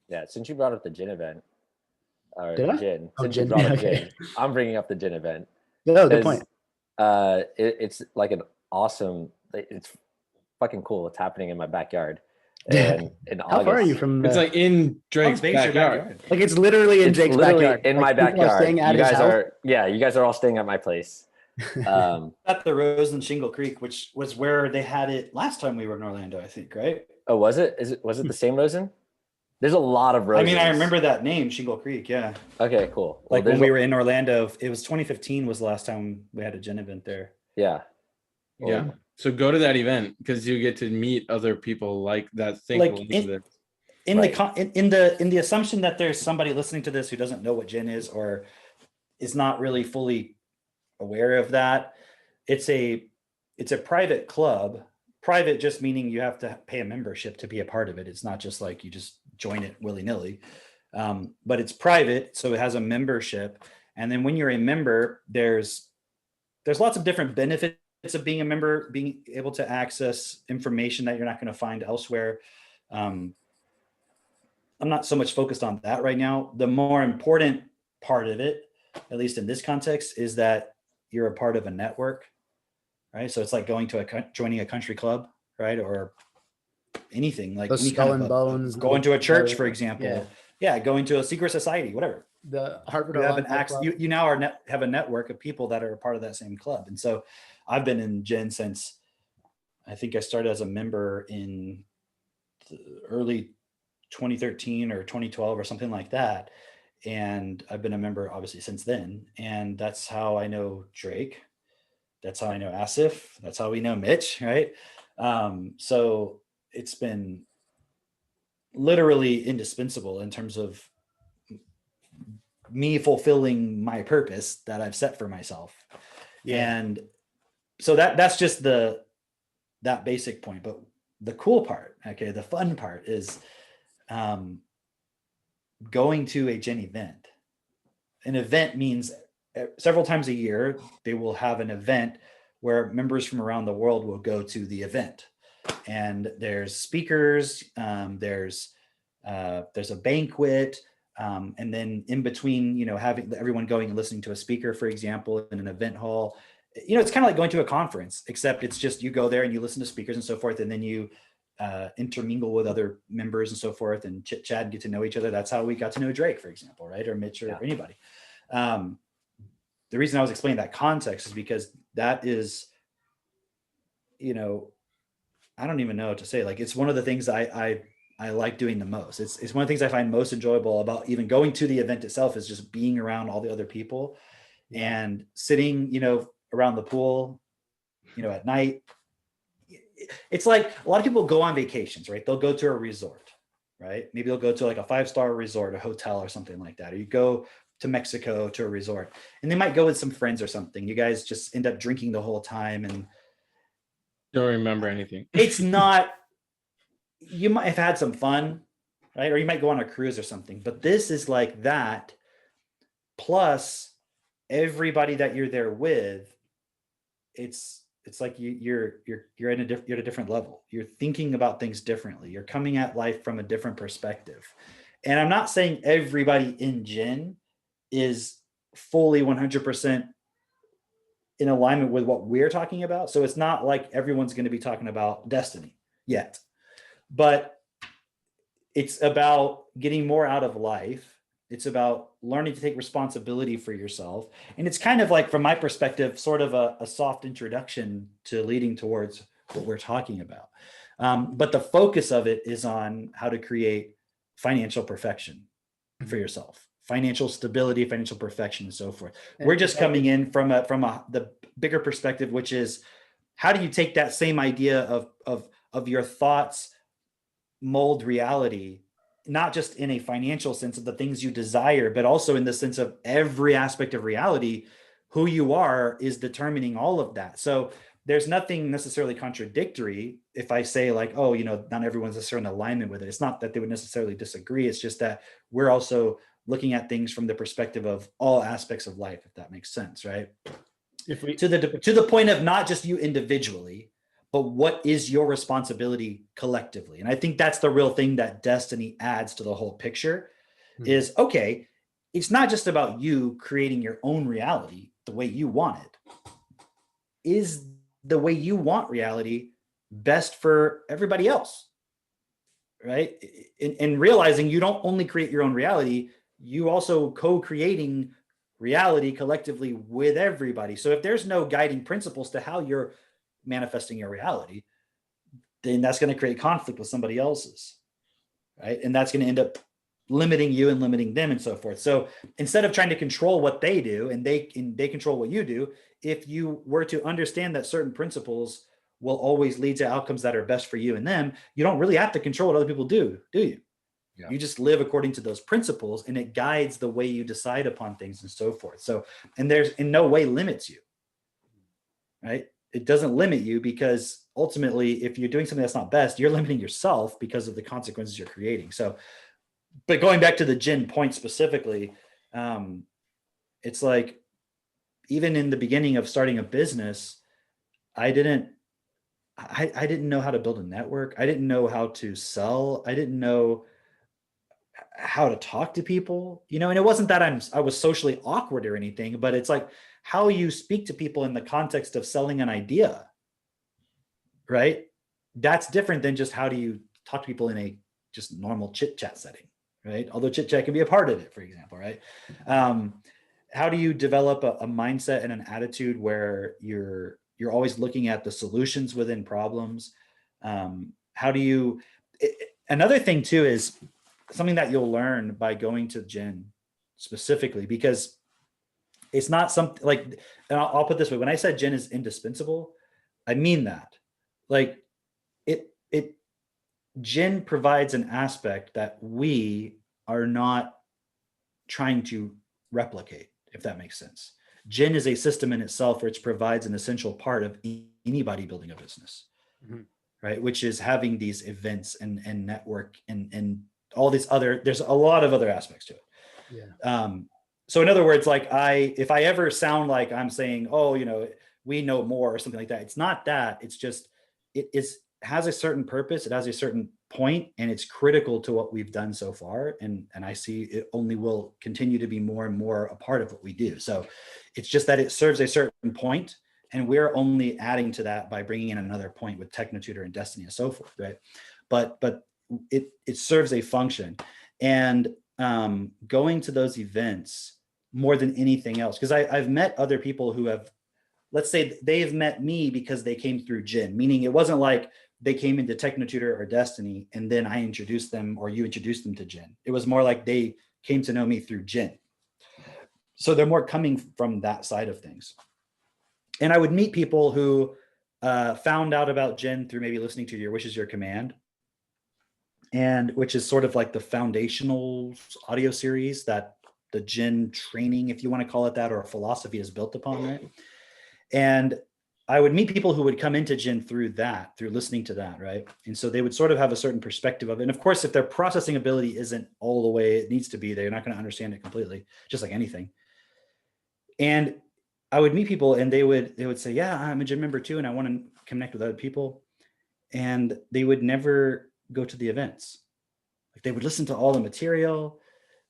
Yeah, since you brought up the gin event, or Did I? gin, Oh, since you gin. brought up Okay. gin, I'm bringing up the gin event Yeah, good point. because it's like an awesome. It's fucking cool. It's happening in my backyard, and in How far are you August, from It's the? like in How Drake's big is your backyard. backyard? Like it's literally in it's Jake's literally backyard. in Like my people are staying backyard. at You his guys house. are, yeah, you guys are all staying at my place. At the Rose and Shingle Creek, which was where they had it last time we were in Orlando, I think, right? Oh, was it? Was it the same Rosen? There's a lot of Rosens. I mean, I remember that name, Shingle Creek. Yeah. Okay, cool. Like when we were in Orlando, it was 2015 was the last time we had a gin event there. Yeah. Yeah. So go to that event because you get to meet other people like that. In the assumption that there's somebody listening to this who doesn't know what gin is or is not really fully aware of that, it's a private club. Private just meaning you have to pay a membership to be a part of it. It's not just like you just join it willy-nilly. But it's private, so it has a membership. And then when you're a member, there's lots of different benefits of being a member, being able to access information that you're not going to find elsewhere. I'm not so much focused on that right now. The more important part of it, at least in this context, is that you're a part of a network, right? So it's like joining a country club, right? Or anything like the Skull and Bones, going to a church, for example. Yeah, going to a secret society, whatever. The Harvard you have you now have a network of people that are a part of that same club. And so I've been in gin since I think I started as a member in the early 2013 or 2012 or something like that. And I've been a member obviously since then. And that's how I know Drake. That's how I know Asif. That's how we know Mitch, right? So it's been literally indispensable in terms of me fulfilling my purpose that I've set for myself. Yeah. And so that's just that basic point. But the cool part, okay, the fun part is going to a gin event. An event means several times a year, they will have an event where members from around the world will go to the event. And there's speakers, there's a banquet, and then in between, having everyone going and listening to a speaker, for example, in an event hall, it's kind of like going to a conference, except it's just you go there and you listen to speakers and so forth, and then you intermingle with other members and so forth, and chit chat and get to know each other. That's how we got to know Drake, for example, right? Or Mitch or anybody. The reason I was explaining that context is because that is, I don't even know what to say. Like, it's one of the things I like doing the most. It's one of the things I find most enjoyable about even going to the event itself is just being around all the other people and sitting, around the pool, at night. It's like a lot of people go on vacations, right? They'll go to a resort, right? Maybe they'll go to like a 5-star resort, a hotel or something like that. Or you go to Mexico to a resort and they might go with some friends or something. You guys just end up drinking the whole time and don't remember anything. It's not, you might have had some fun, right? Or you might go on a cruise or something, but this is like that. Plus everybody that you're there with, it's like you're at a different level. You're thinking about things differently. You're coming at life from a different perspective. And I'm not saying everybody in gin is fully 100% in alignment with what we're talking about. So it's not like everyone's going to be talking about destiny yet, but it's about getting more out of life. It's about learning to take responsibility for yourself. And it's kind of like, from my perspective, sort of a soft introduction to leading towards what we're talking about. But the focus of it is on how to create financial perfection for yourself. Financial stability, financial perfection, and so forth. We're just coming in from the bigger perspective, which is how do you take that same idea of your thoughts mold reality, not just in a financial sense of the things you desire, but also in the sense of every aspect of reality. Who you are is determining all of that. So there's nothing necessarily contradictory if I say like, oh, not everyone's necessarily in alignment with it. It's not that they would necessarily disagree. It's just that we're also looking at things from the perspective of all aspects of life, if that makes sense, right? To the point of not just you individually, but what is your responsibility collectively? And I think that's the real thing that Destiny adds to the whole picture is, okay, it's not just about you creating your own reality the way you want it. Is the way you want reality best for everybody else? Right? And realizing you don't only create your own reality, you also co-creating reality collectively with everybody. So if there's no guiding principles to how you're manifesting your reality, then that's going to create conflict with somebody else's, right? And that's going to end up limiting you and limiting them and so forth. So instead of trying to control what they do and they control what you do, if you were to understand that certain principles will always lead to outcomes that are best for you and them, you don't really have to control what other people do you? Yeah. You just live according to those principles, and it guides the way you decide upon things and so forth. So, and there's in no way limits you, right? It doesn't limit you, because ultimately, if you're doing something that's not best, you're limiting yourself because of the consequences you're creating. So, but going back to the Jinn point specifically, it's like, even in the beginning of starting a business, I didn't know how to build a network. I didn't know how to sell. I didn't know how to talk to people, and it wasn't that I was socially awkward or anything, but it's like how you speak to people in the context of selling an idea, right? That's different than just how do you talk to people in a just normal chit chat setting, right? Although chit chat can be a part of it, for example, right? How do you develop a mindset and an attitude where you're always looking at the solutions within problems? How do you, another thing too is something that you'll learn by going to Jinn specifically, because it's not something like, and I'll put it this way, when I said Jinn is indispensable, I mean that. Like Jinn provides an aspect that we are not trying to replicate, if that makes sense. Jinn is a system in itself, which provides an essential part of anybody building a business, right? Which is having these events and network and all these other, there's a lot of other aspects to it. Yeah. So in other words, like if I ever sound like I'm saying, oh, we know more or something like that, it's not that. It's just, it has a certain purpose. It has a certain point, and it's critical to what we've done so far. And I see it only will continue to be more and more a part of what we do. So it's just that it serves a certain point, and we're only adding to that by bringing in another point with Technotutor and Destiny and so forth, right? But it serves a function. And going to those events more than anything else, because I've met other people who have, let's say they've met me because they came through Jinn, meaning it wasn't like they came into Technotutor or Destiny and then I introduced them or you introduced them to Jinn. It was more like they came to know me through Jinn. So they're more coming from that side of things. And I would meet people who found out about Jinn through maybe listening to Your Wish Is Your Command, and which is sort of like the foundational audio series that the Jinn training, if you want to call it that, or philosophy is built upon, right? And I would meet people who would come into Jinn through listening to that, right? And so they would sort of have a certain perspective of it. And of course, if their processing ability isn't all the way it needs to be, they're not going to understand it completely, just like anything. And I would meet people and they would say, yeah, I'm a Jinn member too, and I want to connect with other people. And they would never go to the events. Like they would listen to all the material.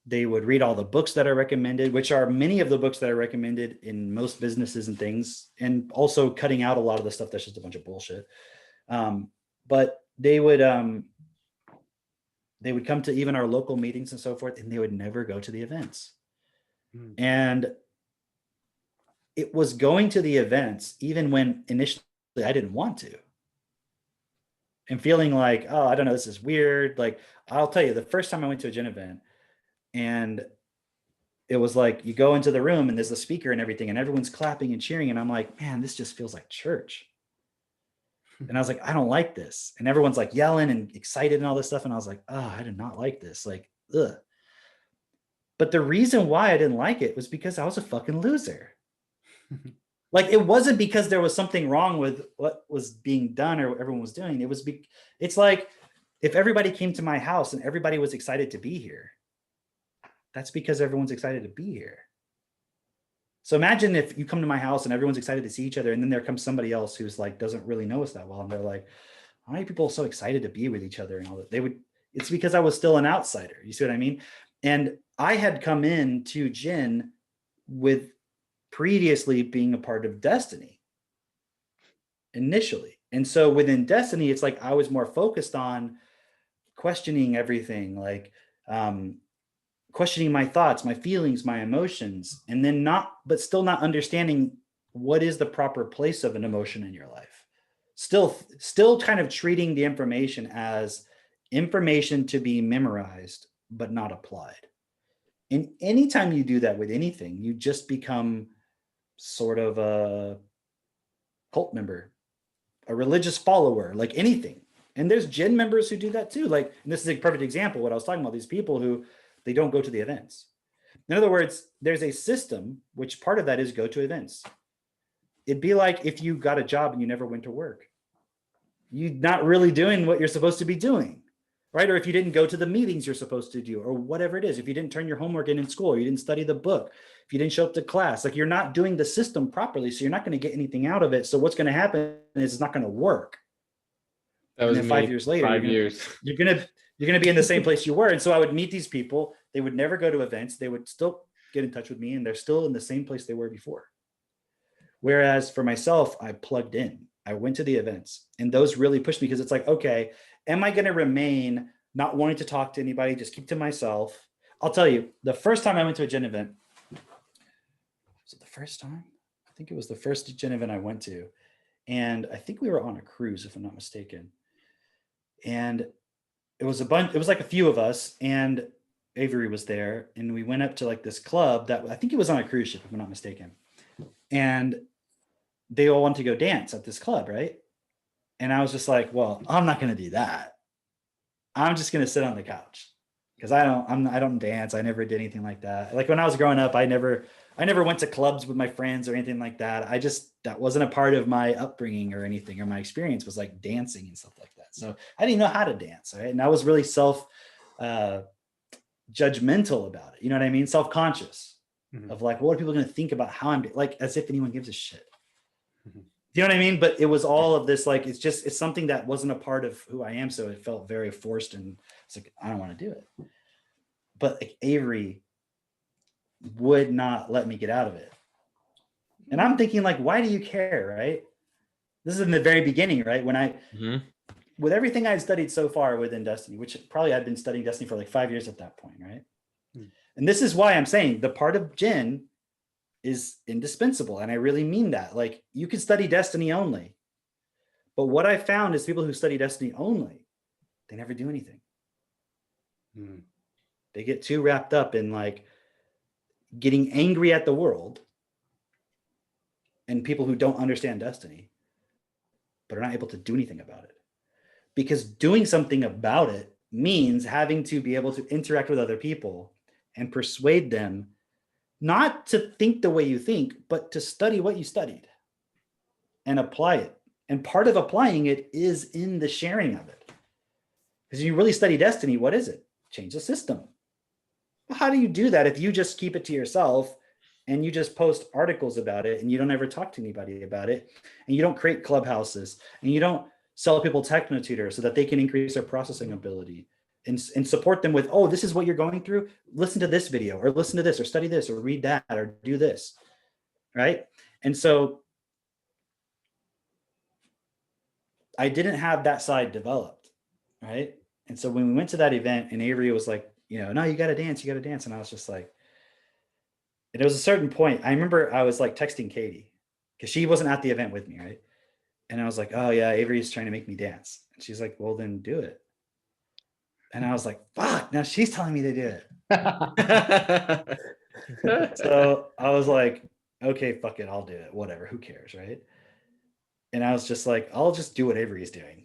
They would read all the books that are recommended, which are many of the books that are recommended in most businesses and things, and also cutting out a lot of the stuff that's just a bunch of bullshit. But they would come to even our local meetings and so forth, and they would never go to the events. And it was going to the events, even when initially I didn't want to. And feeling like, oh, I don't know, this is weird. Like, I'll tell you, the first time I went to a Jinn event, and it was like, you go into the room and there's the speaker and everything, and everyone's clapping and cheering. And I'm like, man, this just feels like church. And I was like, I don't like this. And everyone's like yelling and excited and all this stuff. And I was like, oh, I did not like this. Like, ugh. But the reason why I didn't like it was because I was a fucking loser. Like, it wasn't because there was something wrong with what was being done or what everyone was doing. It's like, if everybody came to my house and everybody was excited to be here, that's because everyone's excited to be here. So imagine if you come to my house and everyone's excited to see each other, and then there comes somebody else who's like doesn't really know us that well, and they're like, "Why are people so excited to be with each other?" And all that. They would. It's because I was still an outsider. You see what I mean? And I had come in to Jin with previously being a part of Destiny initially, and so within Destiny, it's like I was more focused on questioning everything, like questioning my thoughts, my feelings, my emotions, and then but still not understanding what is the proper place of an emotion in your life. Still kind of treating the information as information to be memorized, but not applied. And anytime you do that with anything, you just become sort of a cult member, a religious follower, like anything. And there's Jin members who do that too. Like, and this is a perfect example of what I was talking about, these people who they don't go to the events. In other words, there's a system, which part of that is go to events. It'd be like if you got a job and you never went to work. You're not really doing what you're supposed to be doing, right? Or if you didn't go to the meetings you're supposed to do, or whatever it is, if you didn't turn your homework in school, or you didn't study the book, if you didn't show up to class, like you're not doing the system properly, so you're not going to get anything out of it. So what's going to happen is it's not going to work. That was and then 5 years later, 5 years. you're gonna be in the same place you were. And so I would meet these people. They would never go to events. They would still get in touch with me, and they're still in the same place they were before. Whereas for myself, I plugged in. I went to the events, and those really pushed me, because it's like, okay, am I going to remain not wanting to talk to anybody, just keep to myself? I'll tell you, the first time I went to a Jin event, was it the first time? I think it was the first Jin event I went to. And I think we were on a cruise, if I'm not mistaken. And it was like a few of us, and Avery was there, and we went up to like this club that I think it was on a cruise ship, if I'm not mistaken. And they all wanted to go dance at this club, right? And I was just like, well, I'm not going to do that. I'm just going to sit on the couch, because I don't dance. I never did anything like that. Like when I was growing up, I never went to clubs with my friends or anything like that. That wasn't a part of my upbringing or anything, or my experience was like dancing and stuff like that. So I didn't know how to dance, right? And I was really judgmental about it. You know what I mean? Self-conscious of like, what are people going to think about how I'm like, as if anyone gives a shit. Do you know what I mean? But it was all of this, like, it's something that wasn't a part of who I am. So it felt very forced, and it's like, I don't want to do it. But like, Avery would not let me get out of it. And I'm thinking like, why do you care? Right. This is in the very beginning, right? When with everything I'd studied so far within Destiny, which probably I'd been studying Destiny for like 5 years at that point. Right. And this is why I'm saying the part of Jin is indispensable. And I really mean that. Like, you can study Destiny only, but what I found is people who study Destiny only, they never do anything. They get too wrapped up in like getting angry at the world and people who don't understand Destiny, but are not able to do anything about it. Because doing something about it means having to be able to interact with other people and persuade them not to think the way you think, but to study what you studied and apply it. And part of applying it is in the sharing of it. Because you really study Destiny, what is it? Change the system. Well, how do you do that if you just keep it to yourself and you just post articles about it and you don't ever talk to anybody about it, and you don't create clubhouses, and you don't sell people TechnoTutor so that they can increase their processing ability and support them with, oh, this is what you're going through. Listen to this video, or listen to this, or study this, or read that, or do this, right? And so I didn't have that side developed, right? And so when we went to that event and Avery was like, no, you got to dance. And I was just like, and there was a certain point, I remember I was like texting Katie, because she wasn't at the event with me, right? And I was like, oh yeah, Avery's trying to make me dance. And she's like, well, then do it. And I was like, fuck, now she's telling me to do it. So I was like, okay, fuck it, I'll do it. Whatever, who cares, right? And I was just like, I'll just do what Avery's doing.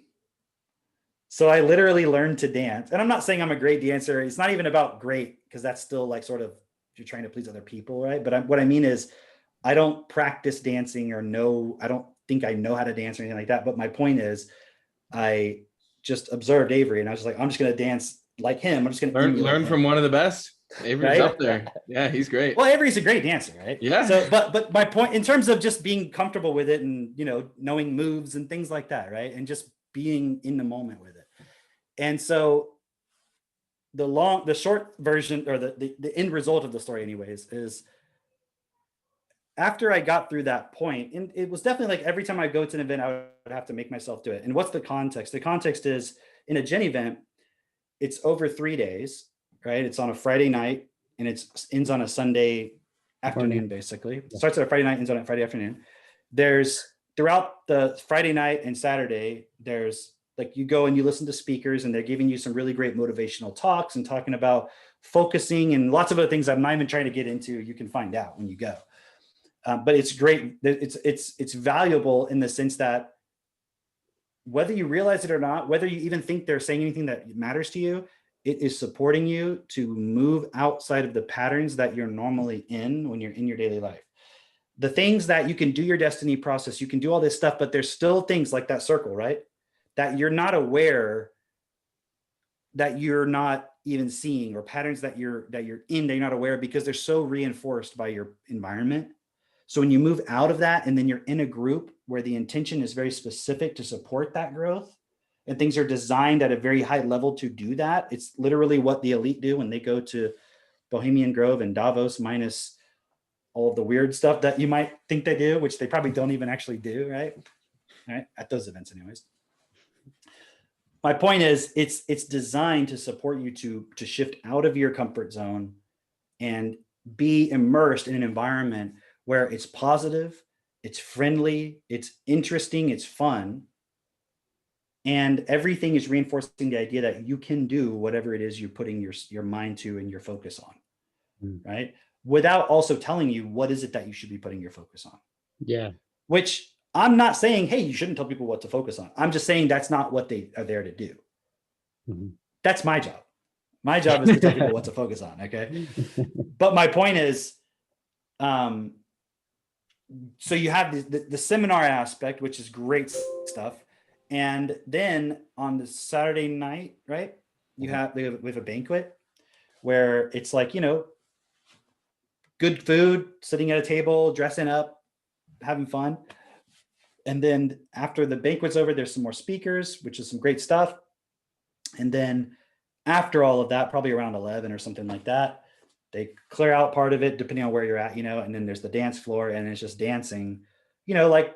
So I literally learned to dance. And I'm not saying I'm a great dancer. It's not even about great, because that's still like sort of, you're trying to please other people, right? But what I mean is, I don't practice dancing I don't think I know how to dance or anything like that. But my point is, I just observed Avery and I was like, I'm just going to dance like him. I'm just going to learn from one of the best. Avery's Right? up there. Yeah, he's great. Well, Avery's a great dancer, right? Yeah. So, but my point in terms of just being comfortable with it and, you know, knowing moves and things like that, right? And just being in the moment with it. And so the short version, or the end result of the story anyways, is after I got through that point, and it was definitely like every time I go to an event, I would have to make myself do it. And what's the context? The context is in a Gen event, it's over 3 days, right? It's on a Friday night and it ends on a Sunday afternoon, basically. It starts on a Friday night, ends on a Friday afternoon. There's throughout the Friday night and Saturday, there's like you go and you listen to speakers and they're giving you some really great motivational talks and talking about focusing and lots of other things I'm not even trying to get into. You can find out when you go. But it's great. It's valuable in the sense that whether you realize it or not, whether you even think they're saying anything that matters to you, it is supporting you to move outside of the patterns that you're normally in when you're in your daily life. The things that you can do your destiny process, you can do all this stuff, but there's still things like that circle, right? That you're not aware, that you're not even seeing, or patterns that you're in that you're not aware of because they're so reinforced by your environment. So when you move out of that and then you're in a group where the intention is very specific to support that growth and things are designed at a very high level to do that, it's literally what the elite do when they go to Bohemian Grove and Davos, minus all of the weird stuff that you might think they do, which they probably don't even actually do, right? Right? At those events anyways. My point is it's designed to support you to shift out of your comfort zone and be immersed in an environment where it's positive, it's friendly, it's interesting, it's fun. And everything is reinforcing the idea that you can do whatever it is you're putting your mind to and your focus on, right? Without also telling you what is it that you should be putting your focus on. Yeah. Which I'm not saying, hey, you shouldn't tell people what to focus on. I'm just saying that's not what they are there to do. That's my job. My job is to tell people what to focus on, okay? But my point is, so you have the seminar aspect, which is great stuff. And then on the Saturday night, right, we have a banquet where it's like, you know, good food, sitting at a table, dressing up, having fun. And then after the banquet's over, there's some more speakers, which is some great stuff. And then after all of that, probably around 11 or something like that, they clear out part of it depending on where you're at, you know, and then there's the dance floor and it's just dancing, you know, like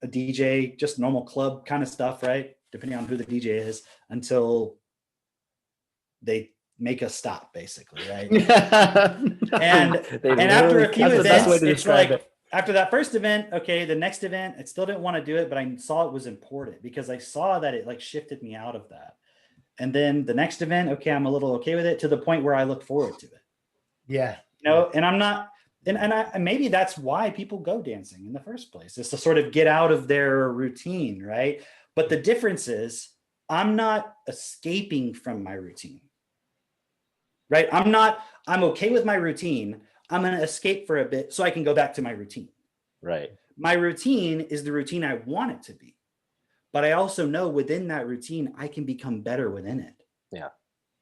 a DJ, just normal club kind of stuff, right? Depending on who the DJ is, until they make us stop, basically, right? and after a few events, it's like, after that first event, okay, the next event, I still didn't want to do it, but I saw it was important because I saw that it like shifted me out of that. And then the next event, okay, I'm a little okay with it, to the point where I look forward to it. Yeah. You know, and I'm not, and maybe that's why people go dancing in the first place, is to sort of get out of their routine, right? But the difference is I'm not escaping from my routine, right? I'm okay with my routine. I'm going to escape for a bit so I can go back to my routine. Right. My routine is the routine I want it to be. But I also know within that routine, I can become better within it. Yeah.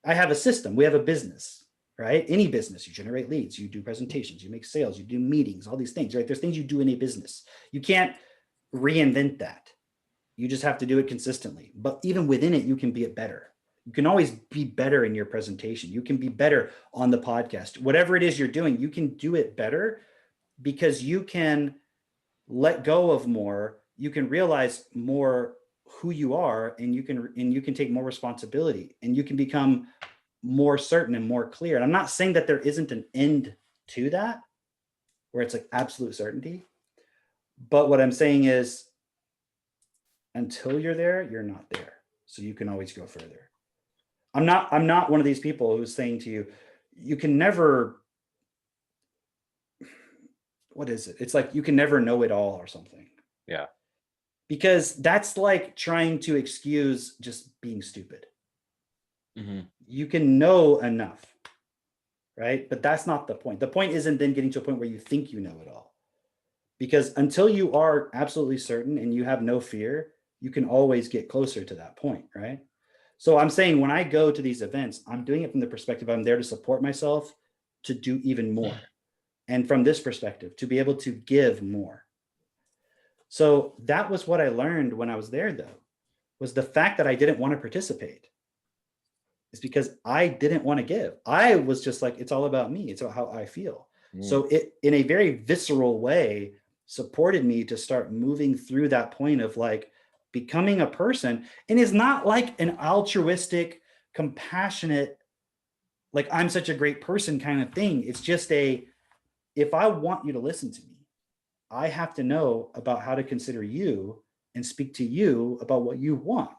I have a system. We have a business, right? Any business, you generate leads, you do presentations, you make sales, you do meetings, all these things, right? There's things you do in a business. You can't reinvent that. You just have to do it consistently. But even within it, you can be better. You can always be better in your presentation. You can be better on the podcast. Whatever it is you're doing, you can do it better because you can let go of more. You can realize more who you are, and you can take more responsibility, and you can become more certain and more clear. And I'm not saying that there isn't an end to that where it's like absolute certainty. But what I'm saying is until you're there, you're not there. So you can always go further. I'm not one of these people who's saying to you, you can never, what is it? It's like you can never know it all or something. Yeah. Because that's like trying to excuse just being stupid. Mm-hmm. You can know enough, right? But that's not the point. The point isn't then getting to a point where you think you know it all. Because until you are absolutely certain and you have no fear, you can always get closer to that point, right? So I'm saying when I go to these events, I'm doing it from the perspective I'm there to support myself to do even more. And from this perspective, to be able to give more. So that was what I learned when I was there, though, was the fact that I didn't want to participate. It's because I didn't want to give. I was just like, it's all about me. It's about how I feel. So it, in a very visceral way, supported me to start moving through that point of like becoming a person. And it's not like an altruistic, compassionate, like I'm such a great person kind of thing. It's just if I want you to listen to me, I have to know about how to consider you and speak to you about what you want.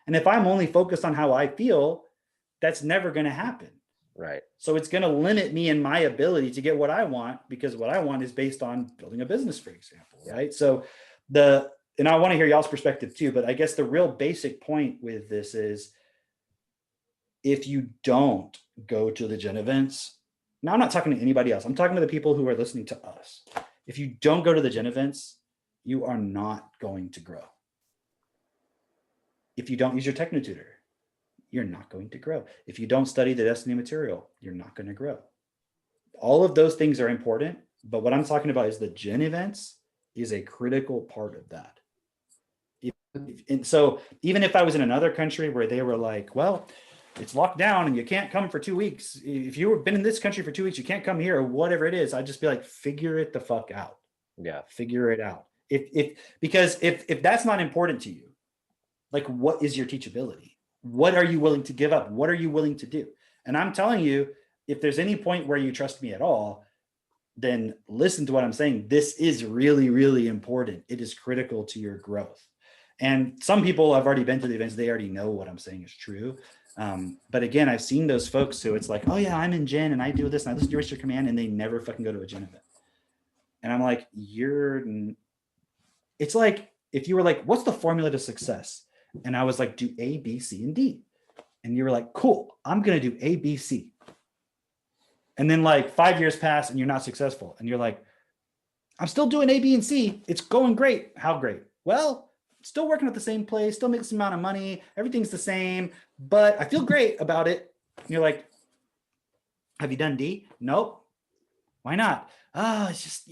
And if I'm only focused on how I feel, that's never going to happen. Right. So it's going to limit me in my ability to get what I want, because what I want is based on building a business, for example, right? So and I want to hear y'all's perspective too, but I guess the real basic point with this is if you don't go to the Gen events, now I'm not talking to anybody else. I'm talking to the people who are listening to us. If you don't go to the Gen events, you are not going to grow. If you don't use your Technotutor, you're not going to grow. If you don't study the Destiny material, you're not going to grow. All of those things are important, but what I'm talking about is the Gen events is a critical part of that. And so even if I was in another country where they were like, well, it's locked down and you can't come for 2 weeks. If you've been in this country for 2 weeks, you can't come here, or whatever it is, I'd just be like, figure it the fuck out. Yeah. Figure it out. Because if that's not important to you, like, what is your teachability? What are you willing to give up? What are you willing to do? And I'm telling you, if there's any point where you trust me at all, then listen to what I'm saying. This is really, really important. It is critical to your growth. And some people have already been to the events. They already know what I'm saying is true. But again, I've seen those folks who it's like, oh yeah, I'm in Gen and I do this and I listen to your command, and they never fucking go to a Gen event. And I'm like, it's like, if you were like, what's the formula to success? And I was like, do A, B, C, and D. And you were like, cool, I'm going to do A, B, C. And then like 5 years pass and you're not successful. And you're like, I'm still doing A, B, and C. It's going great. How great? Well, still working at the same place, still making the same amount of money. Everything's the same, but I feel great about it. And you're like, have you done D? Nope. Why not? Oh, it's just,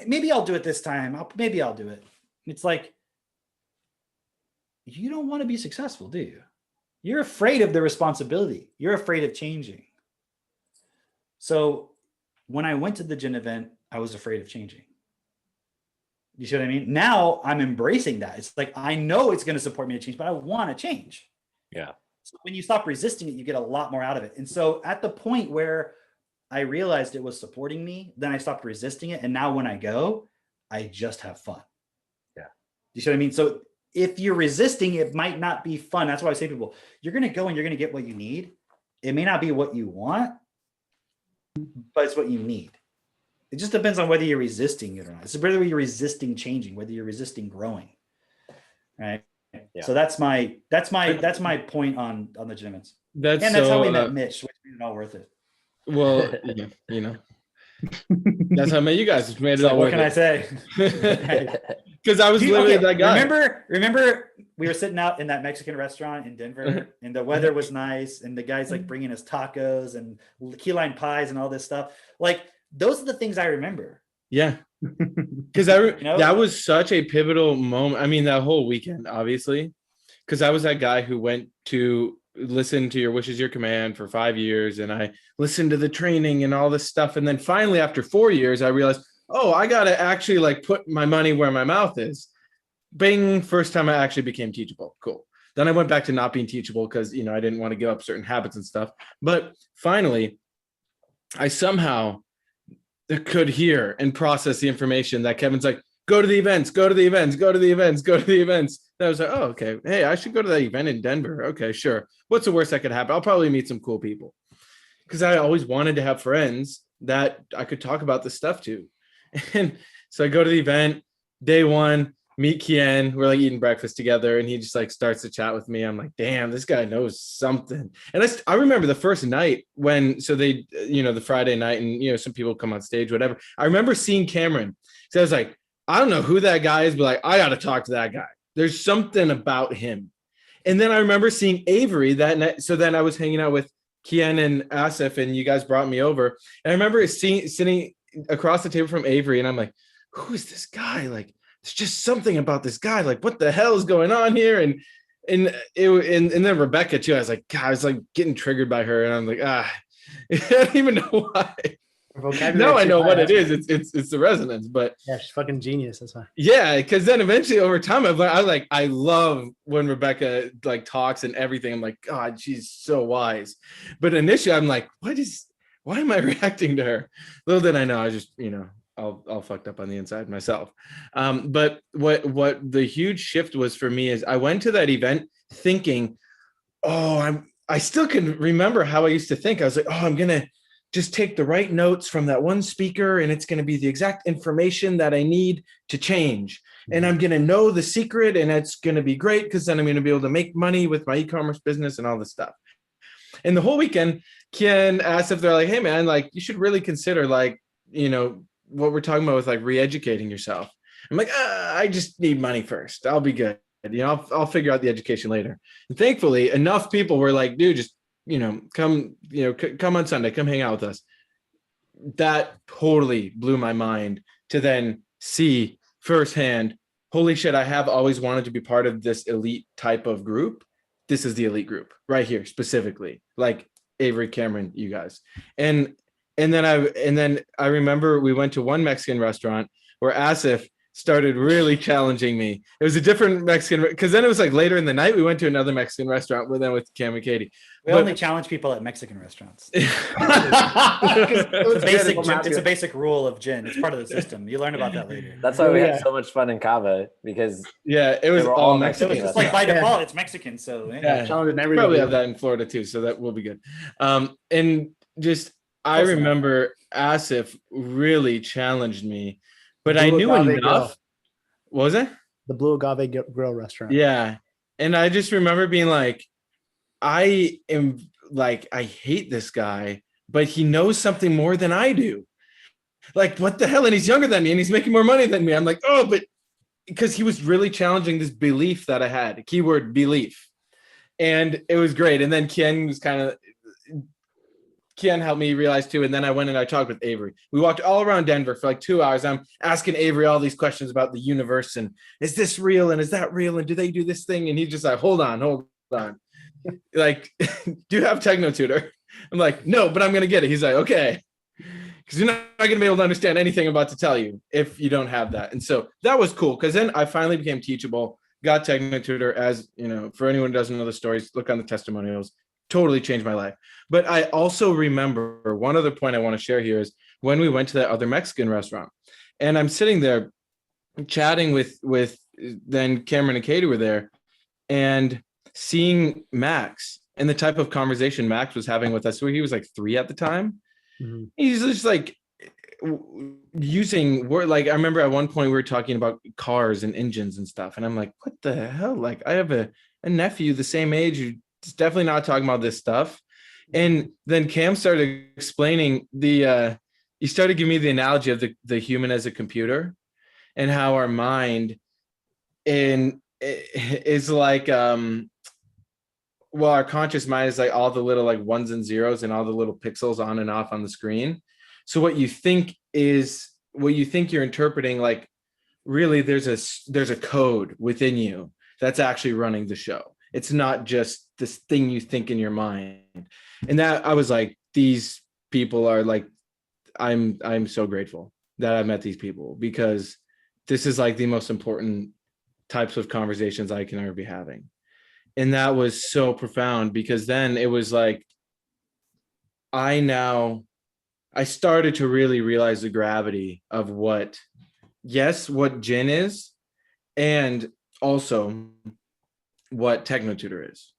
maybe I'll do it this time. Maybe I'll do it. It's like, you don't want to be successful, do you? You're afraid of the responsibility. You're afraid of changing. So when I went to the Gen event, I was afraid of changing. You see what I mean? Now I'm embracing that. It's like, I know it's going to support me to change, but I want to change. Yeah. So when you stop resisting it, you get a lot more out of it. And so at the point where I realized it was supporting me, then I stopped resisting it. And now when I go, I just have fun. Yeah. You see what I mean? So if you're resisting, it might not be fun. That's why I say to people, you're going to go and you're going to get what you need. It may not be what you want, but it's what you need. It just depends on whether you're resisting it or not. It's whether you're resisting changing, whether you're resisting growing. Right. Yeah. So that's my point on the Gen events. That's how we met Mitch, which made it all worth it. Well, that's how I met you guys, which made it all worth it. What can I say? Because I was literally that guy. Remember we were sitting out in that Mexican restaurant in Denver and the weather was nice and the guy's like bringing us tacos and key lime pies and all this stuff. Like, those are the things I remember. Yeah. Because that was such a pivotal moment. I mean, that whole weekend, obviously, because I was that guy who went to listen to Your Wish Is Your Command for 5 years, and I listened to the training and all this stuff. And then finally, after 4 years, I realized, oh, I got to actually like put my money where my mouth is. Bing, first time I actually became teachable. Cool. Then I went back to not being teachable because, I didn't want to give up certain habits and stuff. But finally, I somehow could hear and process the information that Kevin's like, go to the events, go to the events, go to the events, go to the events. And I was like, oh, okay. Hey, I should go to that event in Denver. Okay, sure. What's the worst that could happen? I'll probably meet some cool people. Because I always wanted to have friends that I could talk about this stuff to. And so I go to the event, day one, meet Kien. We're like eating breakfast together, and he just like starts to chat with me. I'm like, damn, this guy knows something. And I remember the first night when, so they, the Friday night, and some people come on stage, whatever. I remember seeing Cameron. So I was like, I don't know who that guy is, but like, I got to talk to that guy. There's something about him. And then I remember seeing Avery that night. So then I was hanging out with Kian and Asif, and you guys brought me over. And I remember sitting across the table from Avery, and I'm like, who is this guy? Like, there's just something about this guy. Like, what the hell is going on here? And then Rebecca too. I was like, God, I was like getting triggered by her, and I'm like, I don't even know why. No, I know what it is. It's the resonance, but yeah, she's fucking genius. That's why. Yeah, because then eventually over time, I love when Rebecca like talks and everything. I'm like, God, she's so wise. But initially, I'm like, why am I reacting to her? Little did I know, I just all fucked up on the inside myself. But what the huge shift was for me is I went to that event thinking, I still can remember how I used to think. I was like, I'm gonna just take the right notes from that one speaker, and it's going to be the exact information that I need to change. And I'm going to know the secret, and it's going to be great because then I'm going to be able to make money with my e-commerce business and all this stuff. And the whole weekend, Kian asked if they're like, hey man, like you should really consider like, what we're talking about with like re-educating yourself. I'm like, I just need money first. I'll be good. I'll figure out the education later. And thankfully enough people were like, dude, just come on Sunday, come hang out with us. That totally blew my mind to then see firsthand, holy shit, I have always wanted to be part of this elite type of group. This is the elite group right here, specifically, like Avery, Cameron, you guys. And then I remember we went to one Mexican restaurant where Asif started really challenging me. It was a different Mexican, because then it was like later in the night, we went to another Mexican restaurant with Cam and Katie. We only challenge people at Mexican restaurants. It's a basic rule of Jin. It's part of the system. You learn about that later. That's why we had so much fun in Cava, because it was all Mexican. It was just like by default, it's Mexican. So probably have that in Florida too, so that will be good. And just I remember Asif really challenged me, but I knew enough. What was it? The Blue Agave Grill restaurant. Yeah. And I just remember being like, I hate this guy, but he knows something more than I do. Like, what the hell? And he's younger than me and he's making more money than me. I'm like, but because he was really challenging this belief that I had, keyword belief. And it was great. And then Kian helped me realize too. And then I went and I talked with Avery. We walked all around Denver for like 2 hours. I'm asking Avery all these questions about the universe and is this real? And is that real? And do they do this thing? And he's just like, hold on. Like, do you have TechnoTutor? I'm like, no, but I'm going to get it. He's like, okay. Because you're not going to be able to understand anything I'm about to tell you if you don't have that. And so that was cool. Because then I finally became teachable, got TechnoTutor, as for anyone who doesn't know the stories, look on the testimonials. Totally changed my life. But I also remember one other point I want to share here is when we went to that other Mexican restaurant, and I'm sitting there chatting with then Cameron and Katie were there, and seeing Max and the type of conversation Max was having with us. So he was like 3 at the time. Mm-hmm. He's just like using word. Like I remember at one point we were talking about cars and engines and stuff, and I'm like, what the hell? Like I have a nephew the same age who it's definitely not talking about this stuff. And then Cam started explaining he started giving me the analogy of the human as a computer and how our mind is like, our conscious mind is like all the little like ones and zeros and all the little pixels on and off on the screen. So what you think you're interpreting, like really there's a code within you that's actually running the show. It's not just this thing you think in your mind. And that I was like, these people are like, I'm so grateful that I met these people, because this is like the most important types of conversations I can ever be having. And that was so profound, because then it was like, I started to really realize the gravity of what Jin is, and also what TechnoTutor is,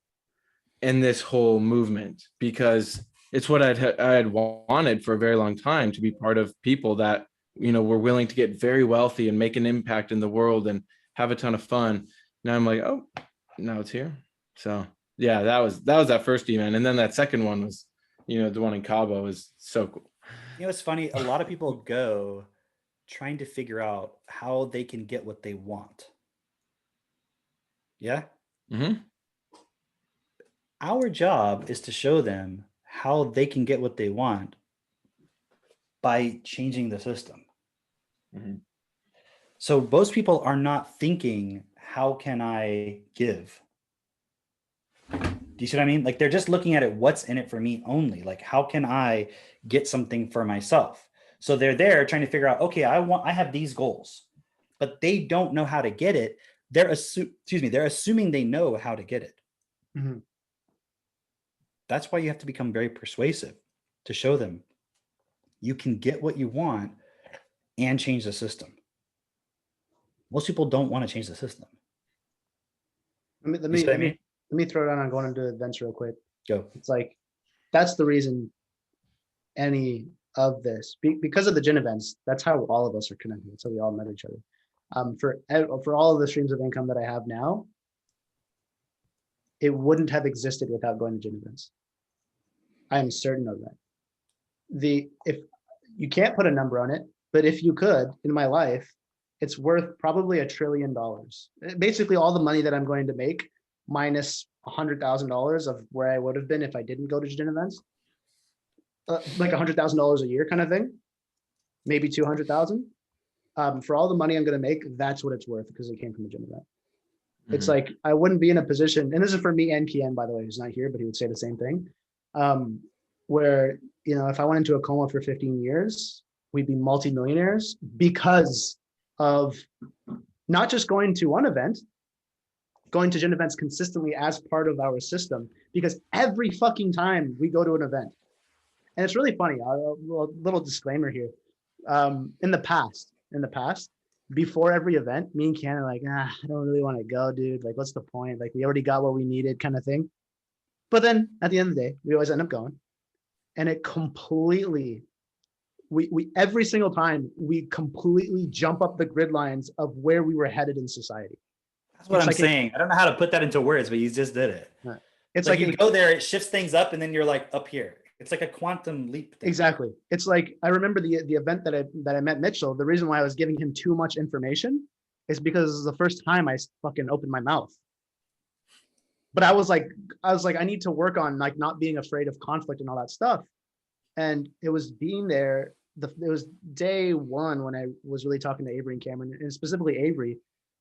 and this whole movement, because it's what I had wanted for a very long time, to be part of people that were willing to get very wealthy and make an impact in the world and have a ton of fun. Now I'm like, oh, now it's here. So yeah, that was that first event, and then that second one was the one in Cabo was so cool. It's funny, a lot of people go trying to figure out how they can get what they want. Yeah. Mm-hmm. Our job is to show them how they can get what they want by changing the system. Mhm. So most people are not thinking, how can I give? Do you see what I mean? Like they're just looking at it, what's in it for me only? Like, how can I get something for myself? So they're there trying to figure out, okay, I have these goals, but they don't know how to get it. They're assuming they know how to get it. Mhm. That's why you have to become very persuasive to show them you can get what you want and change the system. Most people don't want to change the system. Let You see what I mean? me throw it on going into events real quick. Go. It's like, that's the reason any of this, because of the gin events, that's how all of us are connected. That's how we all met each other. For all of the streams of income that I have now, it wouldn't have existed without going to gin events. I am certain of that. If you can't put a number on it, but if you could, in my life, it's worth probably $1 trillion. Basically, all the money that I'm going to make minus $100,000 of where I would have been if I didn't go to gin events, like $100,000 a year kind of thing, maybe 200,000. For all the money I'm going to make, that's what it's worth because it came from a gym event. It's like I wouldn't be in a position, and this is for me and Kian, by the way, who's not here, but he would say the same thing. Where, you know, if I went into a coma for 15 years, we'd be multimillionaires because of not just going to one event, going to gin events consistently as part of our system, because every fucking time we go to an event, and it's really funny, a little disclaimer here. In the past, before every event, me and Ken are like, I don't really want to go, dude. Like, what's the point? Like, we already got what we needed kind of thing. But then at the end of the day, we always end up going. And it completely, we every single time, we completely jump up the grid lines of where we were headed in society. That's what I'm saying. I don't know how to put that into words, but you just did it. It's like you go there, it shifts things up, and then you're like up here. It's like a quantum leap thing. Exactly. It's like, I remember the event that I met Mitchell. The reason why I was giving him too much information is because this is the first time I fucking opened my mouth. But I was like, I need to work on like not being afraid of conflict and all that stuff. And it was being there. It was day one when I was really talking to Avery and Cameron, and specifically Avery,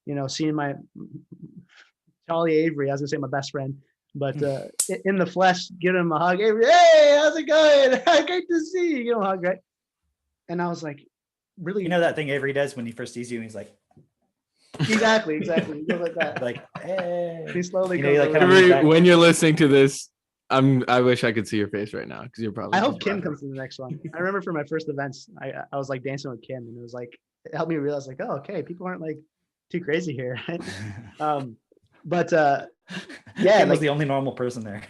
you know, seeing my Charlie Avery, I was gonna say my best friend, but in the flesh, give him a hug. Avery, hey, how's it going? Great to see you. Give him a hug, right? And I was like, really, you know that thing Avery does when he first sees you, and he's like, exactly. He goes like that. Like, hey. He slowly you know, goes. like Avery, when you're listening to this, I wish I could see your face right now because you're probably. I hope Kim comes to the next one. I remember for my first events, I was like dancing with Kim, and it was like, it helped me realize like, oh, okay, people aren't like too crazy here. But yeah, Kim was the only normal person there.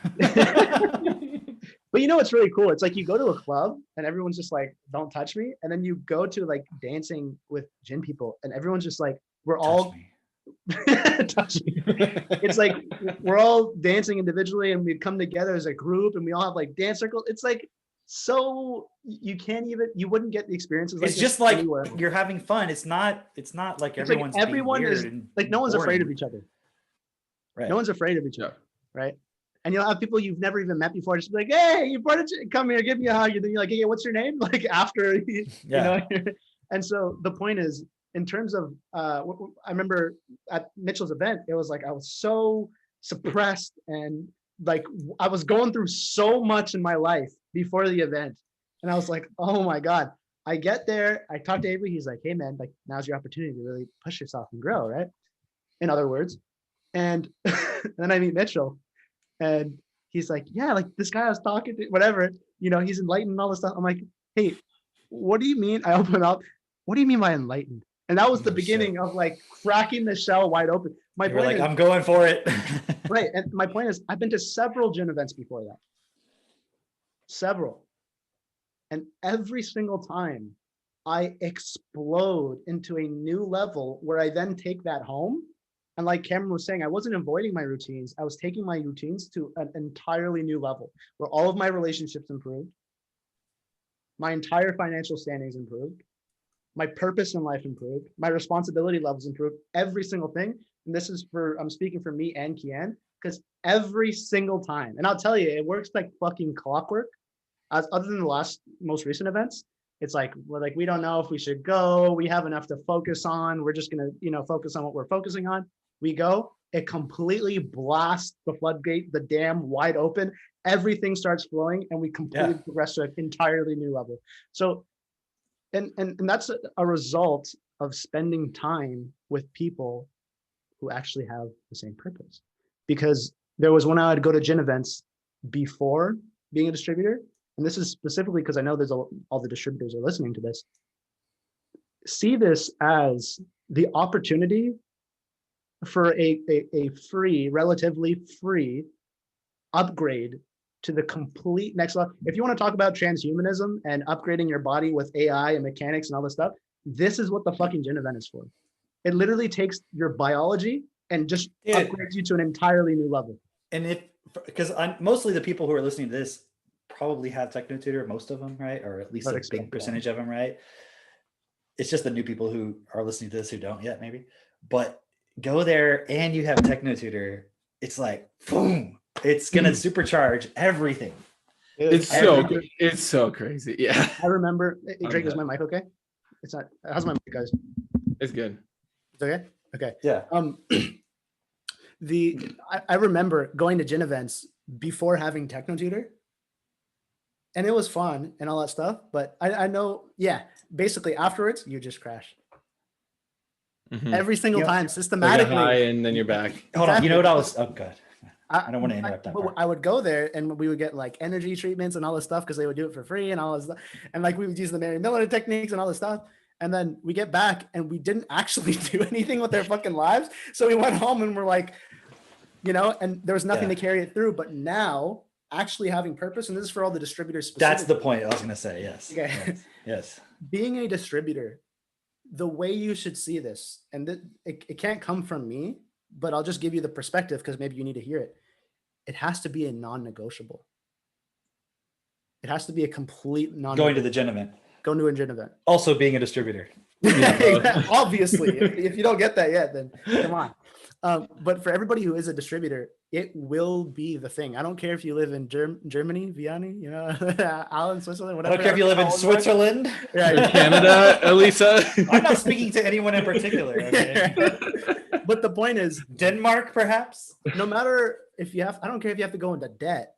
But you know what's really cool? It's like you go to a club and everyone's just like, don't touch me. And then you go to like dancing with gin people and everyone's just like, we're all touch me. It's like we're all dancing individually and we come together as a group and we all have like dance circles. It's like, so you wouldn't get the experiences. It's like just like anywhere. You're having fun. It's not like It's everyone's like everyone being is weird and like, no one's boring. afraid of each other. Right. No one's afraid of each other. Right. And you'll have people you've never even met before just be like, hey, you brought it, come here, give me a hug. And then you're like, hey, what's your name? Like after, you know. And so the point is, in terms of, I remember at Mitchell's event, it was like, I was so suppressed and like, I was going through so much in my life before the event. And I was like, oh my God, I get there. I talked to Avery. He's like, hey man, like now's your opportunity to really push yourself and grow. Right. In other words. And then I meet Mitchell. And he's like, yeah, like this guy I was talking to, whatever, you know, he's enlightened and all this stuff. I'm like, hey, what do you mean? I open up. What do you mean by enlightened? And that was the beginning of like cracking the shell wide open. My point is, I'm going for it. Right. And my point is, I've been to several gin events before that. Several. And every single time I explode into a new level where I then take that home. And like Cameron was saying, I wasn't avoiding my routines. I was taking my routines to an entirely new level where all of my relationships improved. My entire financial standings improved. My purpose in life improved. My responsibility levels improved. Every single thing. And this is I'm speaking for me and Kian, because every single time. And I'll tell you, it works like fucking clockwork. Other than the most recent events, it's like, we're like, we don't know if we should go. We have enough to focus on. We're just going to, focus on what we're focusing on. We go, it completely blasts the floodgate, the dam wide open. Everything starts flowing and we completely progress to an entirely new level. So, and that's a result of spending time with people who actually have the same purpose. Because there was when I would go to gin events before being a distributor, and this is specifically because I know there's all the distributors are listening to this. See this as the opportunity for a free, relatively free upgrade to the complete next level. If you want to talk about transhumanism and upgrading your body with AI and mechanics and all this stuff, this is what the fucking gin event is for. It literally takes your biology and just upgrades you to an entirely new level. And because mostly the people who are listening to this probably have TechnoTutor, most of them, right? Or at least a big percentage of them, right? It's just the new people who are listening to this who don't yet, maybe. But go there and you have TechnoTutor, it's like, boom, it's going to supercharge everything. It's so crazy. Yeah. I remember, Drake, is my mic okay? It's not, how's my mic, guys? It's good. It's okay? Okay. Yeah. I remember going to gin events before having TechnoTutor, and it was fun and all that stuff. But I know, basically afterwards you just crash. Mm-hmm. Every single time, systematically. Like high and then you're back. Hold on. You know what I was? Oh God. I don't want to interrupt that. I would go there and we would get like energy treatments and all this stuff because they would do it for free and all this stuff. And like we would use the Mary Miller techniques and all this stuff. And then we get back and we didn't actually do anything with their fucking lives. So we went home and we're like, and there was nothing to carry it through. But now actually having purpose, and this is for all the distributors. That's the point I was going to say. Yes. Okay. Yes. Being a distributor, the way you should see this, and it can't come from me, but I'll just give you the perspective because maybe you need to hear it. It has to be a non-negotiable. It has to be a complete non-negotiable. Going to the gin event. Going to a gin event. Also being a distributor. Obviously, if you don't get that yet, then come on. But for everybody who is a distributor, it will be the thing. I don't care if you live in Germany, Vienna, Alan, Switzerland, whatever. I don't care if you live in Switzerland. Right. Canada, Elisa. I'm not speaking to anyone in particular. Okay? But the point is, Denmark, perhaps? No matter if you have, I don't care if you have to go into debt.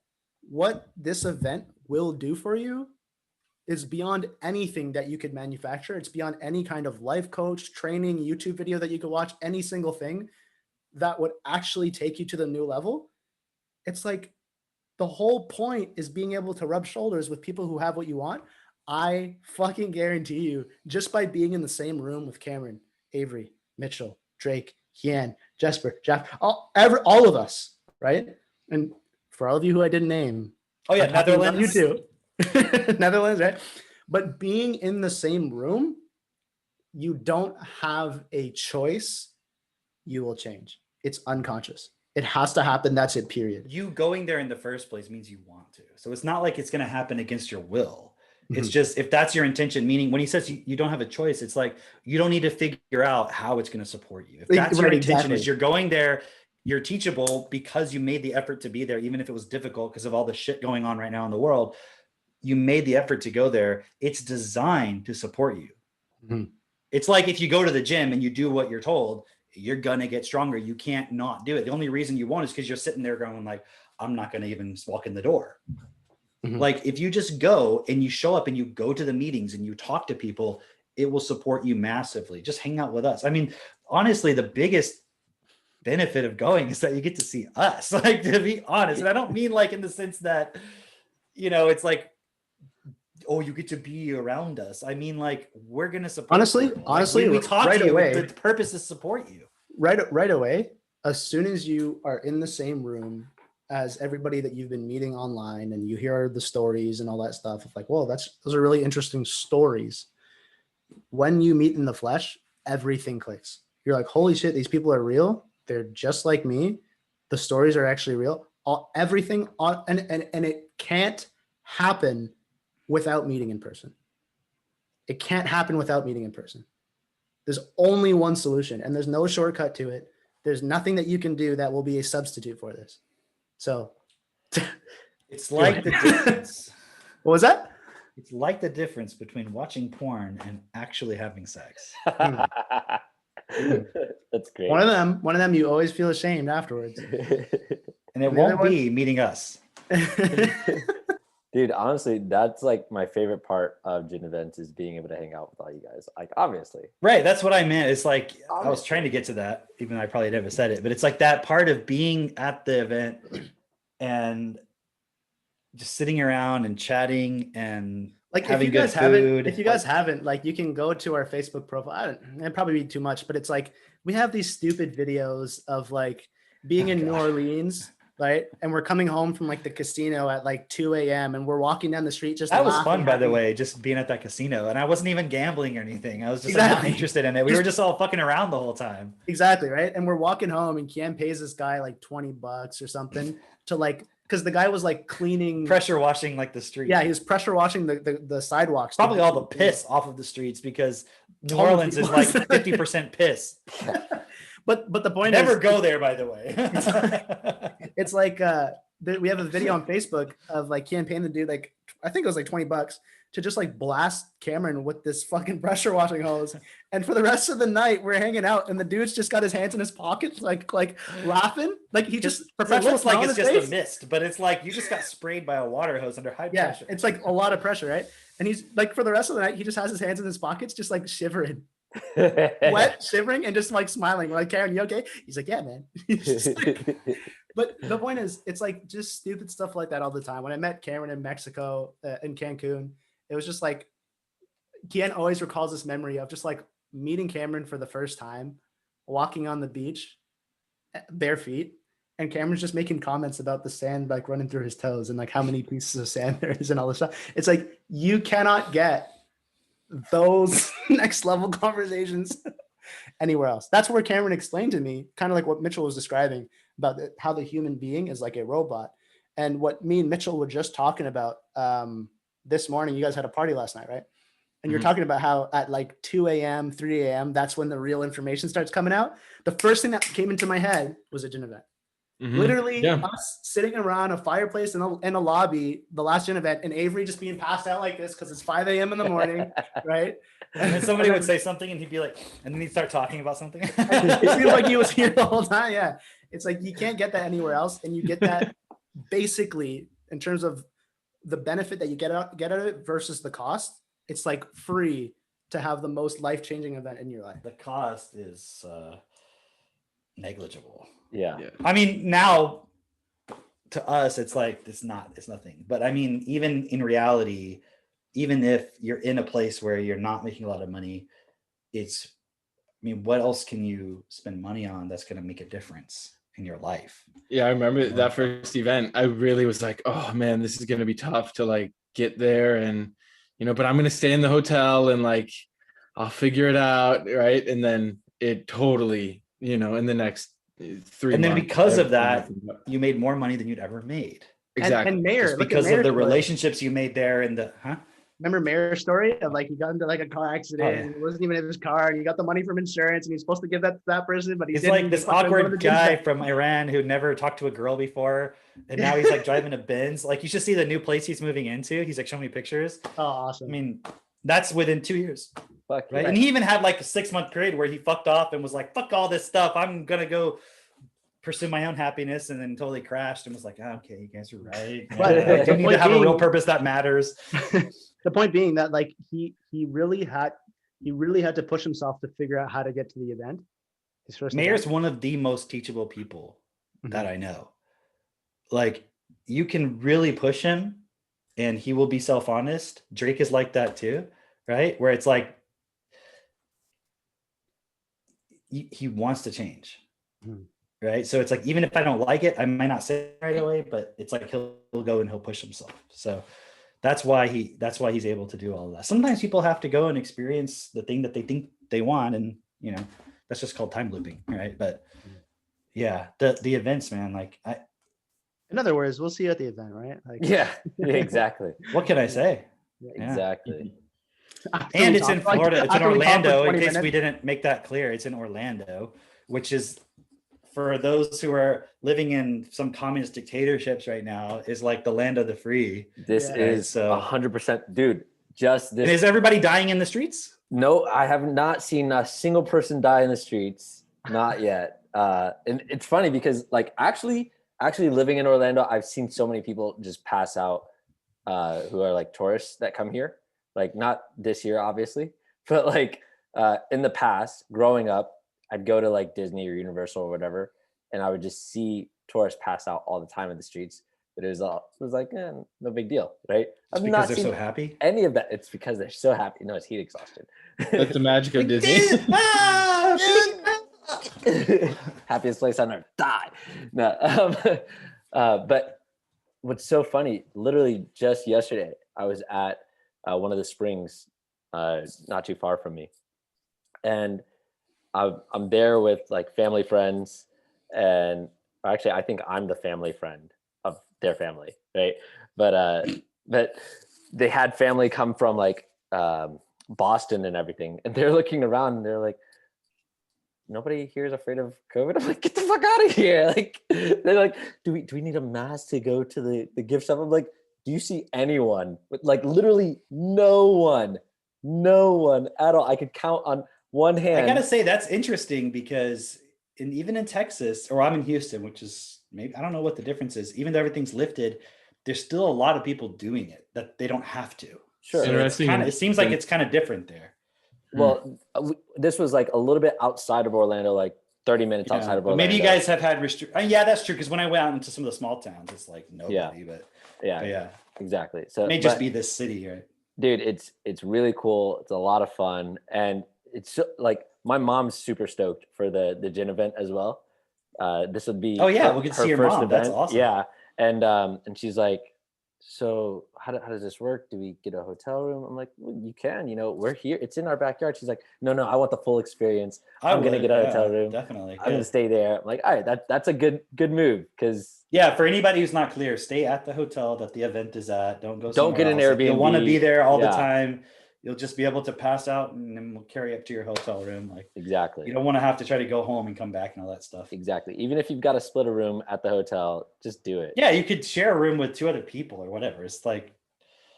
What this event will do for you is beyond anything that you could manufacture. It's beyond any kind of life coach, training, YouTube video that you could watch, any single thing that would actually take you to the new level. It's like the whole point is being able to rub shoulders with people who have what you want. I fucking guarantee you, just by being in the same room with Cameron, Avery, Mitchell, Drake, Yan, Jesper, Jeff, all of us, right? And for all of you who I didn't name, Netherlands, you too. Netherlands, right? But being in the same room, you don't have a choice. You will change. It's unconscious. It has to happen. That's it, period. You going there in the first place means you want to. So it's not like it's going to happen against your will. It's just, if that's your intention, meaning when he says you don't have a choice, it's like, you don't need to figure out how it's going to support you. If that's your intention, is you're going there, you're teachable because you made the effort to be there, even if it was difficult because of all the shit going on right now in the world. You made the effort to go there. It's designed to support you. Mm-hmm. It's like if you go to the gym and you do what you're told, you're going to get stronger. You can't not do it. The only reason you won't is because you're sitting there going like, I'm not going to even walk in the door. Mm-hmm. Like if you just go and you show up and you go to the meetings and you talk to people, it will support you massively. Just hang out with us. I mean, honestly, the biggest benefit of going is that you get to see us, like, to be honest. And I don't mean like in the sense that, it's like, oh, you get to be around us. I mean, like, we're going to support you. Honestly, we talk right to you. Away, the purpose is support you. Right away, as soon as you are in the same room as everybody that you've been meeting online and you hear the stories and all that stuff, it's like, whoa, those are really interesting stories. When you meet in the flesh, everything clicks. You're like, holy shit, these people are real. They're just like me. The stories are actually real. Everything on, and it can't happen without meeting in person. It can't happen without meeting in person. There's only one solution and there's no shortcut to it. There's nothing that you can do that will be a substitute for this. So It's like the difference. what was that? It's like the difference between watching porn and actually having sex. That's great. One of them you always feel ashamed afterwards. And it And the other won't be meeting us. Dude, honestly, that's like my favorite part of gin events is being able to hang out with all you guys. Like, obviously. Right. That's what I meant. It's like I was trying to get to that, even though I probably never said it, but it's like that part of being at the event and just sitting around and chatting and Like having if you guys good haven't, food. if you guys haven't, like you can go to our Facebook profile. It'd probably be too much, but it's like we have these stupid videos of like being in New Orleans, right? And we're coming home from like the casino at like 2 a.m. and we're walking down the street just That was laughing, fun, by the having- way, just being at that casino. And I wasn't even gambling or anything. I was just Exactly. not interested in it. We were just all fucking around the whole time. Exactly, right? And we're walking home and Kian pays this guy like $20 or something to like, because the guy was like cleaning Pressure washing like the street. Yeah, he was pressure washing the sidewalks. Probably all the piss off of the streets because New Totally Orleans is like was. 50% piss. But the point Never is, go there, by the way. it's like we have a video on Facebook of like Kian paying the dude like I think it was like $20 to just like blast Cameron with this fucking pressure washing hose. And for the rest of the night, we're hanging out, and the dude's just got his hands in his pockets, like laughing, like he just it professional looks like smile on it's his just face. a mist, but it's like you just got sprayed by a water hose under high Yeah, pressure. it's like a lot of pressure, right? And he's like for the rest of the night, he just has his hands in his pockets, just like shivering, wet, shivering, and just like smiling. We're like, Karen, you okay? He's like, yeah, man. He's just like- but the point is, it's like just stupid stuff like that all the time. When I met Cameron in Mexico, in Cancun, it was just like, Kian always recalls this memory of just like meeting Cameron for the first time, walking on the beach, bare feet, and Cameron's just making comments about the sand like running through his toes and like how many pieces of sand there is and all this stuff. It's like you cannot get those next level conversations anywhere else. That's where Cameron explained to me, kind of like what Mitchell was describing about how the human being is like a robot. And what me and Mitchell were just talking about this morning, you guys had a party last night, right? And you're talking about how at like 2 a.m., 3 a.m., that's when the real information starts coming out. The first thing that came into my head was a gin event. Literally us sitting around a fireplace in a lobby, the last gin event, and Avery just being passed out like this because it's 5 a.m. in the morning, right? And then somebody would say something and he'd be like, and then he'd start talking about something. It seemed like he was here the whole time. Yeah. It's like you can't get that anywhere else. And you get that basically in terms of the benefit that you get out of it versus the cost. It's like free to have the most life-changing event in your life. The cost is negligible. Yeah. I mean, now to us, it's like it's nothing. But I mean, even in reality, even if you're in a place where you're not making a lot of money, I mean, what else can you spend money on that's going to make a difference in your life? Yeah, I remember that first event. I really was like, oh man, this is going to be tough to like get there, and but I'm going to stay in the hotel and like I'll figure it out, right? And then it totally, in the next 3 and then months, because of that, everything went up. you made more money than you'd ever made. Exactly. And Mayor, Just look at because of Mayer's the story. relationships you made there and the Remember Mayor's story of like he got into like a car accident Oh, yeah. and it wasn't even in his car and he got the money from insurance and he's supposed to give that to that person, but he It's didn't. like He this fucking wanted awkward the gym guy back. from Iran who never talked to a girl before, and now he's like driving a Benz. Like you should see the new place he's moving into. He's like showing me pictures. Oh, awesome. I mean, that's within 2 years, Fuck right? yeah. And he even had like a 6-month period where he fucked off and was like, "Fuck all this stuff. I'm gonna go pursue my own happiness," and then totally crashed and was like, "Oh, okay, you guys are right. But Yeah, the you need to point have a real being- purpose that matters." The point being that like he really had to push himself to figure out how to get to the event. His first Mayor's event. one of the most teachable people Mhm. that I know. Like you can really push him and he will be self-honest. Drake is like that too, right? Where it's like he wants to change. Mhm. Right. So it's like, even if I don't like it, I might not say it right away, but it's like he'll go and he'll push himself. So that's why he's able to do all of that. Sometimes people have to go and experience the thing that they think they want, and that's just called time looping, right? But yeah, the events, man, like In other words, we'll see you at the event, right? Like Yeah, exactly. what can I say? Yeah. Exactly. after And we it's in talk- like, Florida. It's in after we talk for Orlando. In 20 case we minutes. didn't make that clear, it's in Orlando, which is for those who are living in some communist dictatorships right now is like the land of the free. This Yeah. is So- 100%, dude. Just And this. is everybody dying in the streets? No, I have not seen a single person die in the streets. Not yet. And it's funny because like actually living in Orlando, I've seen so many people just pass out who are like tourists that come here. Like not this year, obviously, but like in the past, growing up, I'd go to like Disney or Universal or whatever, and I would just see tourists pass out all the time in the streets. But it was like, no big deal, right? Just because they're so happy. any of that. It's because they're so happy. No, it's heat exhaustion. That's the magic of Disney. Happiest place on earth. Die. No, but what's so funny? Literally just yesterday, I was at one of the springs, not too far from me, and I'm there with like family friends, and actually, I think I'm the family friend of their family, right? But they had family come from like Boston and everything, and they're looking around and they're like, nobody here is afraid of COVID. I'm like, get the fuck out of here. Like, they're like, do we need a mask to go to the gift shop? I'm like, do you see anyone? With like literally no one at all. I could count on one hand. I gotta say that's interesting because even in Texas, or I'm in Houston, which is maybe, I don't know what the difference is. Even though everything's lifted, there's still a lot of people doing it that they don't have to. Sure. So Interesting. it seems like it's kind of different there. Well, this was like a little bit outside of Orlando, like 30 minutes outside of But Orlando. maybe you guys have had yeah, that's true. Because when I went out into some of the small towns, it's like nobody. Yeah. But Yeah, yeah, exactly. So it may just but- be this city, right? dude, it's really cool. It's a lot of fun, and it's like my mom's super stoked for the gin event as well. This would be Oh, yeah, we'll get to her see your first mom. That's event. awesome. Yeah, and she's like, so how does this work? Do we get a hotel room? I'm like, well, you can. We're here. It's in our backyard. She's like, no, I want the full experience. I'm gonna get a hotel room. Definitely. I'm gonna stay there. I'm like, all right, that's a good move because Yeah, for anybody who's not clear, stay at the hotel that the event is at. Don't go. Don't get an somewhere else. If you want to Airbnb. be there all the Yeah. time. You'll just be able to pass out, and then we'll carry up to your hotel room. Like exactly. you don't want to have to try to go home and come back and all that stuff. Exactly. Even if you've got to split a room at the hotel, just do it. Yeah, you could share a room with 2 other people or whatever. It's like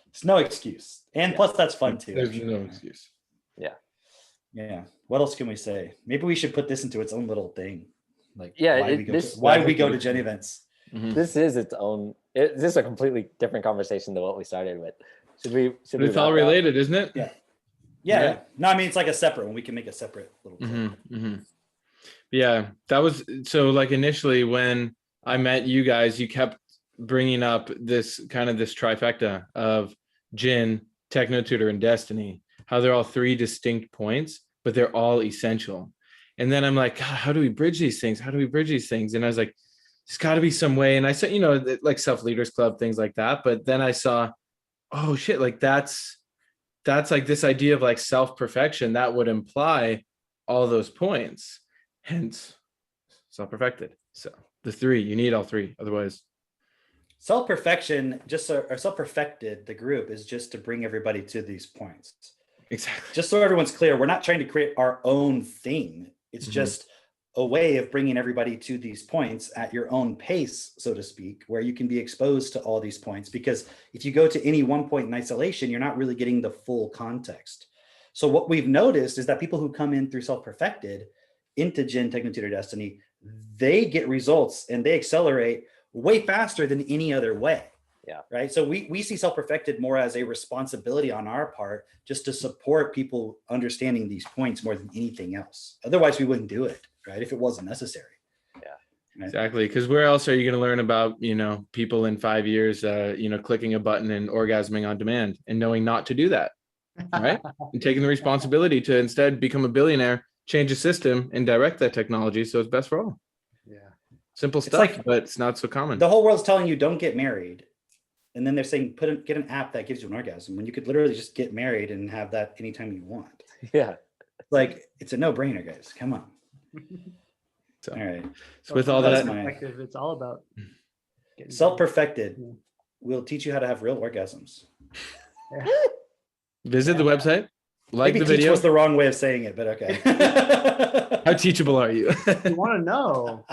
it's no excuse, and plus that's fun too. There's I'm sure. no excuse. Yeah. What else can we say? Maybe we should put this into its own little thing. Like Yeah, why we go this- to, why we go to Gen events. Mhm. This is its own. This is a completely different conversation than what we started with. Should we? But it's all wrap up? related, isn't it? Yeah. Yeah. Yeah. No, I mean it's like a separate one. We can make a separate little clip. Mm-hmm. Yeah, that was so. Like initially, when I met you guys, you kept bringing up this trifecta of Jin, Techno Tutor, and Destiny. How they're all 3 distinct points, but they're all essential. And then I'm like, God, how do we bridge these things? How do we bridge these things? And I was like, there's got to be some way. And I said, like Self Leaders Club, things like that. But then I saw, oh shit, like that's like this idea of like self-perfection that would imply all those points, hence self-perfected. So the 3, you need all 3, otherwise. Self-perfection, or self-perfected, the group is just to bring everybody to these points. Exactly. Just so everyone's clear, we're not trying to create our own thing. It's Mhm. just a way of bringing everybody to these points at your own pace, so to speak, where you can be exposed to all these points. Because if you go to any one point in isolation, you're not really getting the full context. So what we've noticed is that people who come in through self-perfected into Gen, Techno Tutor, Destiny, they get results and they accelerate way faster than any other way. Yeah. Right. So we see self-perfected more as a responsibility on our part, just to support people understanding these points more than anything else. Otherwise, we wouldn't do it, right? If it wasn't necessary. Right. Exactly. Because where else are you going to learn about, people in 5 years, clicking a button and orgasming on demand and knowing not to do that, right? And taking the responsibility to instead become a billionaire, change the system and direct that technology so it's best for all. Yeah. Simple It's stuff, like- but it's not so common. The whole world's telling you don't get married. And then they're saying get an app that gives you an orgasm when you could literally just get married and have that anytime you want. Yeah. Like it's a no-brainer, guys. Come on. So, All right. so with all That's that, my- Perspective, it's all about getting Self-perfected Yeah. will teach you how to have real orgasms. Yeah. visit the website, like Maybe the teach video. was the wrong way of saying it, but okay. How teachable are you? You want to know?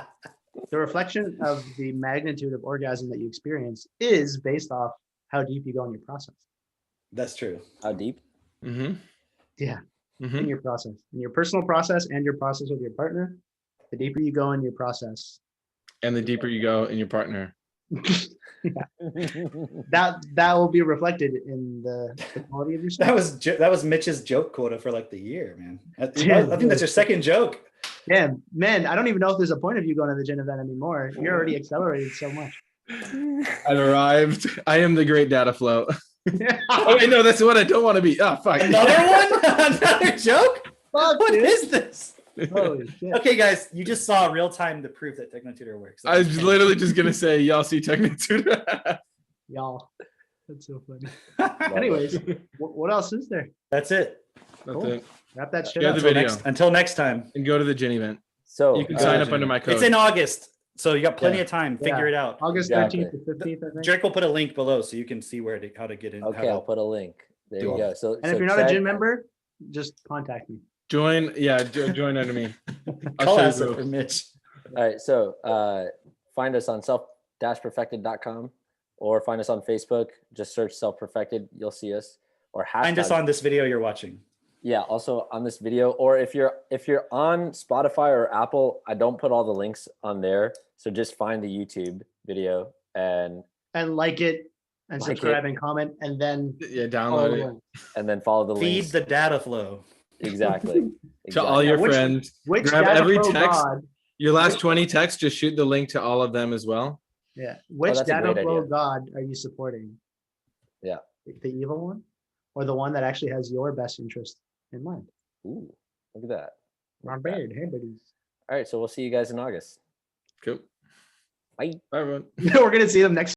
The reflection of the magnitude of orgasm that you experience is based off how deep you go in your process. That's true. How deep? Mm-hmm. Yeah, in Mm-hmm. your process, in your personal process and your process with your partner, the deeper you go in your process, And the deeper you go in your partner. that will be reflected in the quality of your sex. That was Mitch's joke quota for like the year, man. I Yeah, think that's your second joke. Yeah, man, I don't even know if there's a point of you going to the gin event anymore. You're already accelerated so much. I've arrived. I am the great data flow. Oh wait, no, that's what I don't want to be. Oh fuck. Another one? Another joke? Fuck, What dude. is this? Holy shit. Okay, guys, you just saw real time the proof that Technotutor works. I was literally just gonna say, y'all see Technotutor. Y'all, that's so funny. That's Anyways, what else is there? it. That's Cool. it. Wrap that shit Share up. the video. Until next time. And go to the gin event. So You can sign up Gin under my code. It's in August, so you got plenty Yeah. of time. Yeah. Figure it out. August Exactly. 13th to 15th, I think. Jerick will put a link below so you can see how to get in. Okay, I'll put a link. There Do you it. go. So And so if you're not a check- gym member, just contact me. Join, yeah, join under me. I'll Call show you us the for rules. Mitch. All right, so find us on self-perfected.com or find us on Facebook. Just search self-perfected, you'll see us. Or Find us hashtag- on this video you're watching. Yeah, also on this video. Or if you're on Spotify or Apple, I don't put all the links on there. So just find the YouTube video and And like and Like subscribe it. and comment and then Yeah, follow download the it link. then follow the Feed links. the data flow. Exactly. to all your Which- friends. Which Grab data every flow text. god? Your last 20 texts, just shoot the link to all of them as well. Yeah. Which that's a data great flow idea. god are you supporting? Yeah. The evil one, or the one that actually has your best interest in mind? Ooh, look at that. Not bad, hey buddies. All right, so we'll see you guys in August. Cool. Bye. Bye, everyone. We're gonna see them next.